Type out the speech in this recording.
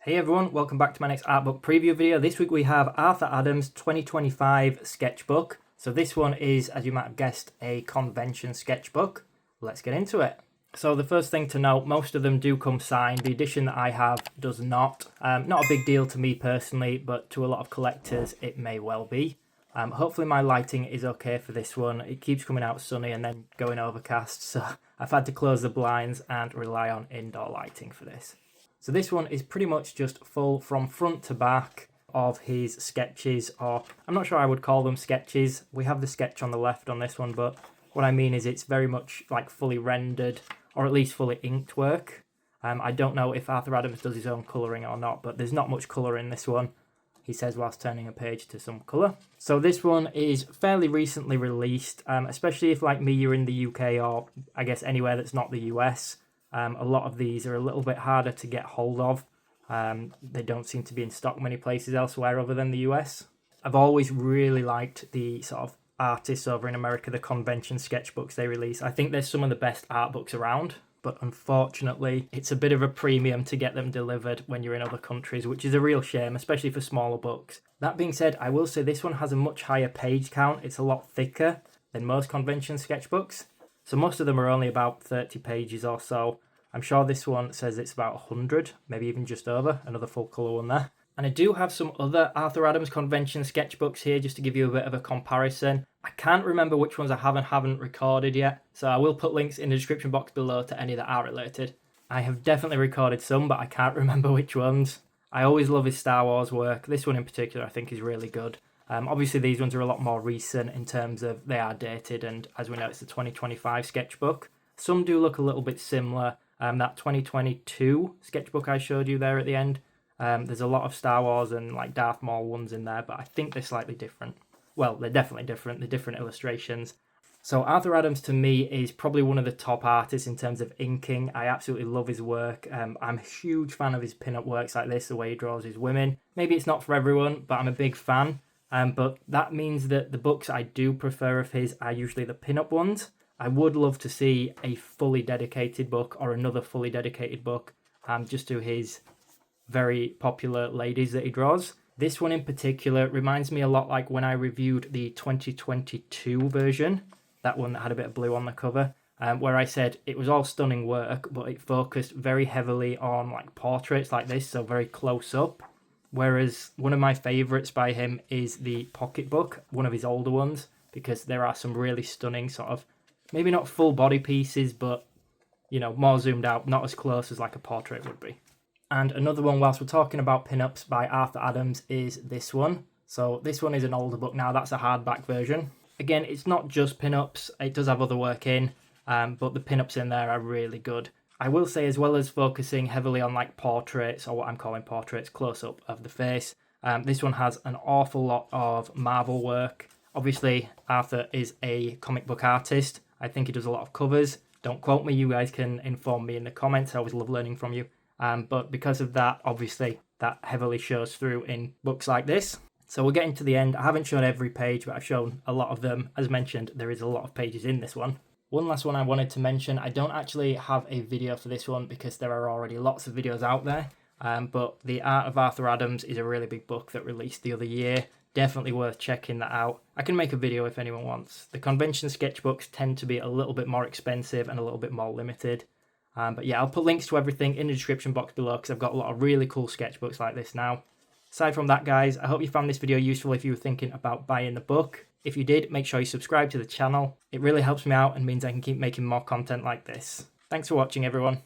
Hey everyone, welcome back to my next art book preview video. This week we have Arthur Adams' 2025 sketchbook. So this one is, as you might have guessed, a convention sketchbook. Let's get into it. So the first thing to note, most of them do come signed. The edition that I have does not. Not a big deal to me personally, but to a lot of collectors it may well be. Hopefully my lighting is okay for this one. It keeps coming out sunny and then going overcast, so I've had to close the blinds and rely on indoor lighting for this. So this one is pretty much just full from front to back of his sketches, or I'm not sure I would call them sketches. We have the sketch on the left on this one, but what I mean is it's very much like fully rendered, or at least fully inked work. I don't know if Arthur Adams does his own colouring or not, but there's not much colour in this one, he says whilst turning a page to some colour. So this one is fairly recently released, especially if like me you're in the UK or I guess anywhere that's not the US. A lot of these are a little bit harder to get hold of. They don't seem to be in stock many places elsewhere other than the US. I've always really liked the sort of artists over in America, the convention sketchbooks they release. I think they're some of the best art books around, but unfortunately it's a bit of a premium to get them delivered when you're in other countries, which is a real shame, especially for smaller books. That being said, I will say this one has a much higher page count. It's a lot thicker than most convention sketchbooks. So most of them are only about 30 pages or so. I'm sure this one says it's about 100, maybe even just over, another full colour one there. And I do have some other Arthur Adams convention sketchbooks here just to give you a bit of a comparison. I can't remember which ones I haven't recorded yet, so I will put links in the description box below to any that are related. I have definitely recorded some, but I can't remember which ones. I always love his Star Wars work. This one in particular I think is really good. Obviously these ones are a lot more recent in terms of they are dated, and as we know it's the 2025 sketchbook. Some do look a little bit similar. That 2022 sketchbook I showed you there at the end, there's a lot of Star Wars and like Darth Maul ones in there, but I think they're slightly different. Well, they're definitely different. They're different illustrations. So Arthur Adams to me is probably one of the top artists in terms of inking. I absolutely love his work. I'm a huge fan of his pin-up works like this, the way he draws his women. Maybe it's not for everyone, but I'm a big fan. But that means that the books I do prefer of his are usually the pin-up ones. I would love to see a fully dedicated book or another fully dedicated book just to his very popular ladies that he draws. This one in particular reminds me a lot like when I reviewed the 2022 version, that one that had a bit of blue on the cover, where I said it was all stunning work, but it focused very heavily on like portraits like this, so very close up. Whereas one of my favourites by him is the pocketbook, one of his older ones, because there are some really stunning sort of, maybe not full body pieces, but, you know, more zoomed out, not as close as like a portrait would be. And another one, whilst we're talking about pin-ups by Arthur Adams, is this one. So this one is an older book now, that's a hardback version. Again, it's not just pin-ups, it does have other work in, but the pin-ups in there are really good. I will say, as well as focusing heavily on like portraits, or what I'm calling portraits, close-up of the face, this one has an awful lot of Marvel work. Obviously, Arthur is a comic book artist. I think he does a lot of covers. Don't quote me, you guys can inform me in the comments. I always love learning from you. But because of that, obviously, that heavily shows through in books like this. So we're getting to the end. I haven't shown every page, but I've shown a lot of them. As mentioned, there is a lot of pages in this one. One last one I wanted to mention. I don't actually have a video for this one because there are already lots of videos out there. But The Art of Arthur Adams is a really big book that released the other year. Definitely worth checking that out. I can make a video if anyone wants. The convention sketchbooks tend to be a little bit more expensive and a little bit more limited. But yeah, I'll put links to everything in the description box below because I've got a lot of really cool sketchbooks like this now. Aside from that, guys, I hope you found this video useful if you were thinking about buying the book. If you did, make sure you subscribe to the channel. It really helps me out and means I can keep making more content like this. Thanks for watching, everyone.